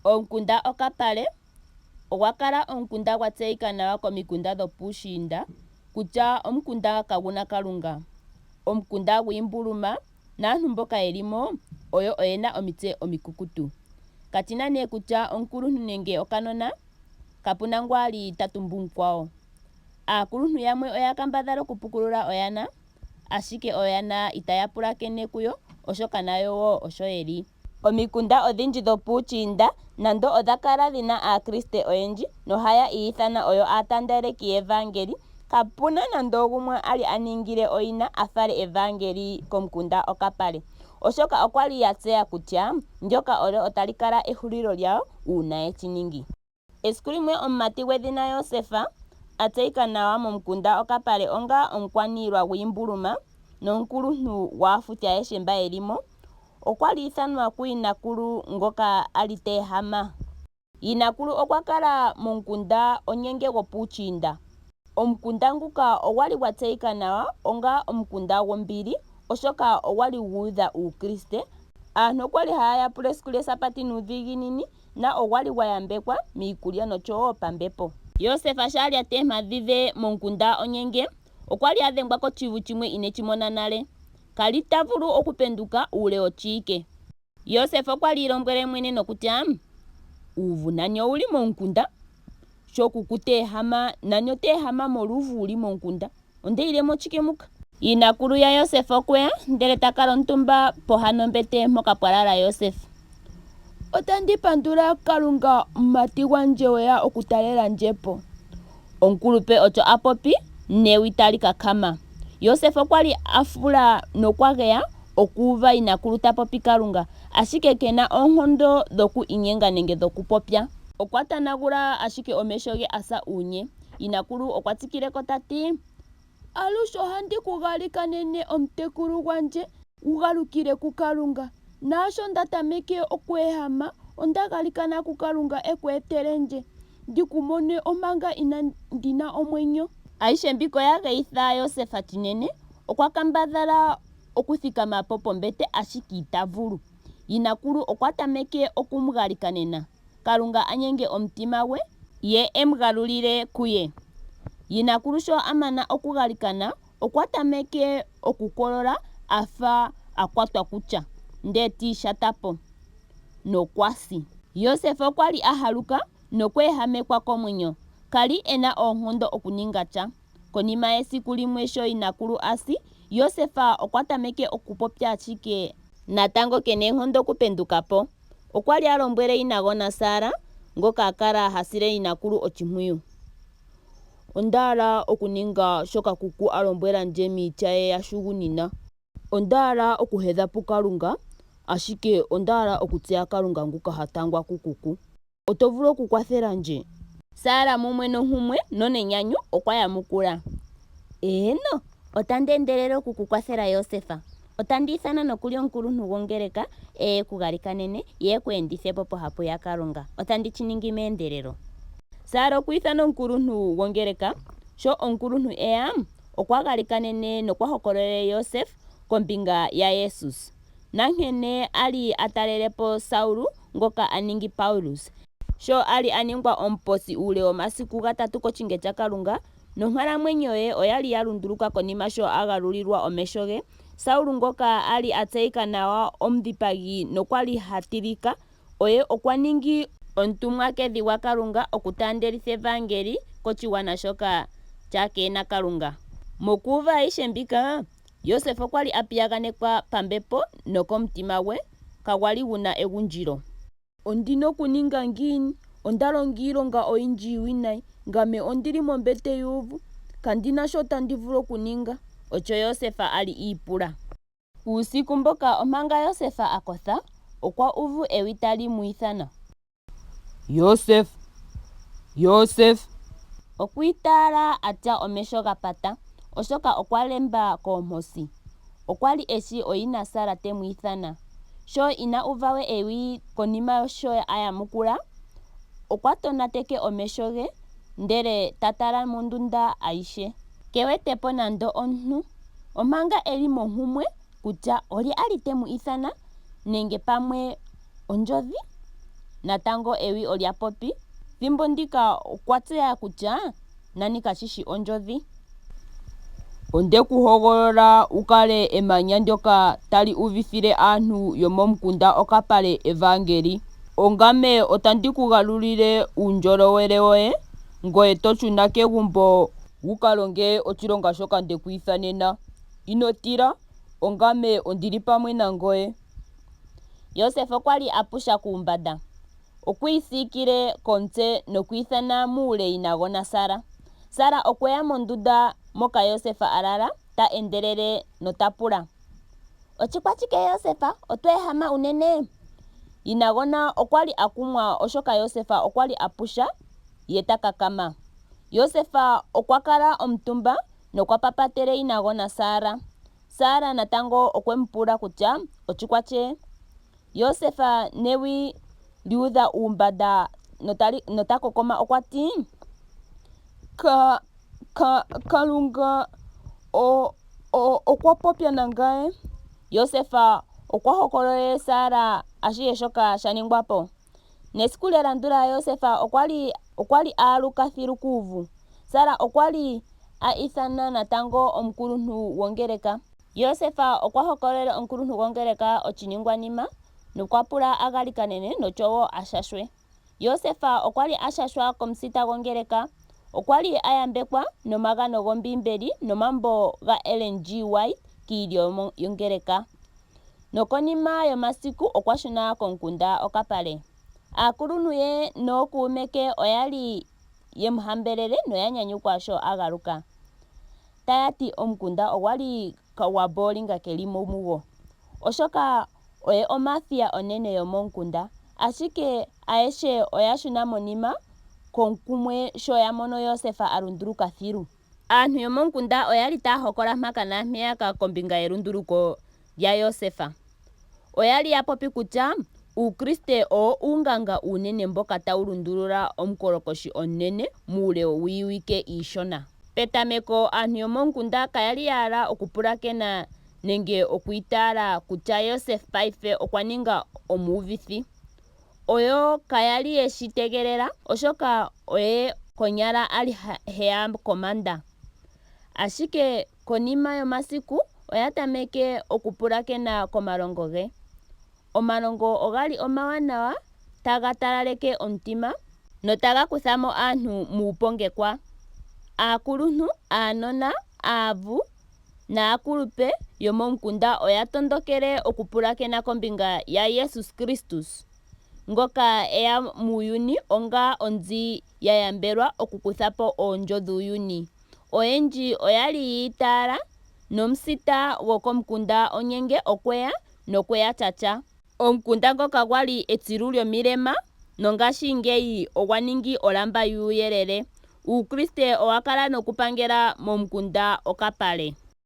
Omukunda okapale ogwa kala omukunda gwa tseyika nawa komikunda dhopuushiinda kutya omukunda kaaguna Kalunga. Omukunda gwiimbuluma naantu mboka yelimo oyo oyena omitse omikukutu. Katina nee kutya omukuluntu nenge okanona kapuna ngu ali ta tumbu mukwawo. Aakuluntu yamwe oya kambadhala okupukulula oyana ashike oyana itaya pulakene kuyo oshoka nayo wo osho yeli. Omikunda odhindji dhopuushiinda nando odha kala dhina aakriste oyendji nohaya ithana oyo taandeleke yevaangeli, kapuna nando gumwe ali aningile oyina afale evaangeli komukunda okapale, oshoka okwali ya tseya kutya ndyoka olyo tali kala ehulilo lyawo uuna yeshi ningi. Esiku limwe omumati gwedhina Yosefa a tseyika nawa momukunda okapale onga omukwaniilwa gwiimbuluma nomukuluntu gwaafuthi ayeshe mba yelimo, okwali ithanwa kuyinakulu ngoka ali teehama. Yinakulu okwa kala momukunda onyenge gopuushiinda. Omukunda nguka ogwali gwa tseyika nawa onga omukunda gwombili oshoka ogwali guudha uukriste. Aantu okwali haya yapula esiku lyesapati nuudhiginini na ogwali gwa yambekwa miikulya noshowo pambepo. Yosefa sho ali ateempadhidhe momukunda onyenge okwali adhengwa kotshivu shimwe ineshi mona nale, kali tavulu okupenduka uule woshiwike. Yosefa okwali ilombwele mwene nokutya uuvu nani owuli momukunda shoku kuteehama nani oteehama molwa uuvu wuli momukunda ondeilemo tshike muka. Yinakulu ya Yosefa okweya ndele takala omutumba pooha nombete mpoka pwa lala Yosefa. Otandi pandula Kalunga mumati gwandje weya okutalelandjepo. Omukulupe otsho apopi newi tali kakama. Yosefa okwali afula nokwageya okuuva yinakulu ta popi Kalunga ashike kena oonkondo dhoku inyenga nenge dhoku popya. Okwa tanagula ashike omesho ge asa uunye. Yinakulu okwa tsikileko tati alushe ohandi kugalikanene omutekulu gwandje wugalukile ku Kalunga, naasho nda tameke okweehama onda galikana ku Kalunga ekweetelendje ndikumone omanga ndina omwenyo. Aishe mbika oya geyitha Yosefa shinene. Okwa kambadhala okuthikama po pombete ashike ita vulu. Yinakulu okwa tameke okumugalikanena Kalunga anyenge omutima gwe ye emugalulile kuye. Yinakulu sho amana okugalikana okwa tameke okukolola afa akwatwa kutsha ndee tiishatapo nokwasi. Yosefa okwali ahaluka nokweehamekwa komwenyo, kali ena oonkondo okuninga tsha. Konima yesiku limwe sho yinakulu asi, Yosefa okwa tameke okupopya ashike natango kena eenkondo okupendukapo. Okwali alombwele yinagona Sara ngoka akala hasile yinakulu oshimpwiyu. Ondaala okuninga shoka kuku alombwelandje miitya ye yashugunina. Ondaala okuhedha pu Kalunga ashike ondaala okutseya Kalunga nguka hatangwa ku kuku. Oto vulu okukwathelandje? Sara mumwe nohumwe nonenyanyu okwa yamukula. Eeno, otandi endelele okukukwathela Yosefa. Otandi ithana nokuli omukuluntu gongeleka ekugalikanene ye ekweendithepo pohapu ya Kalunga. Otandi shiningi meendelelo. Sara okwiithana omukuluntu gongeleka. Sho omukuluntu eya okwa galikanene nokwa hokololele Yosefa kombinga ya Jesus nankene ali atalelepo Saulu ngoka aningi Paulus. Sho ali aningwa omuposi uule womasiku 3 koshinge sha Kalunga nonkalamwenyo ye oyali ya lunduluka konima sho agalulilwa omesho ge. Saulu ngoka ali atseyika nawa omudhipagi nokwali hatilika, oye okwa ningi omutumwakedhi gwa Kalunga okutaandelitha evaangeli koshigwana shoka kyaahena Kalunga. Mokuuva aishe mbika Yosefa okwali apiyaganekwa pambepo nokomutima gwe kagwali guna egundjilo. Ondina okuninga ngiini? Ondalonga iilonga oyindji iiwinayi, ngame ondili mombete yuuvu, kandina sho tandi vulu okuninga. Otsho Yosefa ali iipula. Uusiku mboka omanga Yosefa akotha okwa uvu ewi tali mwiithana. Yosefa, Yosefa. Okwiitaala atya omesho gapata oshoka okwa lemba koomposi. Okwali eshi oyina Sara temwiithana. Sho ina uva we ewi konima sho ayamukula okwa tonateke omesho ge ndele tatala mondunda aishe. Kewetepo nando omuntu omanga eli monkumwe kutya oli ali temu ithana nenge pamwe ondjodhi. natango ewi olya popi. Thimbo ndika okwa tseya kutya nani kashishi ondjodhi. Ondeku hogolola ukale emanya ndyoka tali uvithile aantu yomomukunda okapale evaangeli. Ongame otandi ku galulile uundjolowele woye, ngoye toshuna kegumbo wuka longe oshilonga shoka ndeku ithanena. Ino tila, ongame ondili pamwe nangoye. Yosefa okwali apusha kuumbanda. Okwiisikile komutse nokwiithana muule inagona Sara. Sara okweya mondunda moka Yosefa alala, ta endelele notapula. Otshikwatshike Yosefa, otweehama unene? Inagona okwali akumwa oshoka Yosefa okwali apusha ye takakama. Yosefa okwa kala omutumba nokwa papatele inagona Sara. Sara natango okwemupula kutya otshikwatshike. Yosefa newi lyuudha uumbanda notakokoma okwati, Kalunga okwa popya nangaye. Yosefa okwa hokololele Sara ashihe shoka shaningwapo. Nesiku lyelandula Yosefa okwali aaluka thilu kuuvu. Sara okwali aithana natango omukuluntu gongeleka. Yosefa okwa hokololele omukuluntu gongeleka otshiningwanima nokwa pula agalikanene noshowo ashashwe. Yosefa okwali ashashwa komusita gongeleka. Okwali ayambekwa nomagano gombiimbeli nomambo ga Ellen G. White kiilyo yongeleka. Nokonima yomasiku okwa shuna komukunda okapale. Aakuluntu ye nookuume ke oyali yemuhambelele noya nyanyukwa sho agaluka. Tayati omukunda ogwali gwa boolinga keli momugo, oshoka oye omafia onene yomomukunda. Ashike ayeshe oya shuna monima komukumwe sho ya mono Yosefa alunduluka thilu. Aantu yomomukunda oyali taya hokola mpaka naampeyaka kombinga yelunduluko lya Yosefa. Oyali ya popi kutya uukriste owo uunganga uunene mboka tawu lundulula omukolokoshi omunene muule wiiwike iishona. Petameko aantu yomomukunda kayali yahala okupulakena nenge okwiitaala kutya Yosefa paife okwa ninga omuuvithi. Oyo kayali yeshi tegelela, oshoka oye konyala ali heya komanda. Ashike konima yomasiku oya tameke okupulakena komalongo ge. Omalongo ogali omawanawa, taga talaleke omutima notaga kuthamo aantu muupongekwa. Aakuluntu, aanona, aavu naakulupe yomomukunda oya tondokele okupulakena kombinga ya Jesus Kristus, ngoka eya muuyuni onga onzi ya yambelwa okukuthapo oondjo dhuuyuni. Oyendji oyali yiitaala nomusita gokomukunda onyenge okweya nokweya tsatsa. Omukunda ngoka gwali etsilu lyomilema nongashingeyi ogwa ningi olamba yuuyelele. Uukriste owa kala nokupangela momukunda okapale.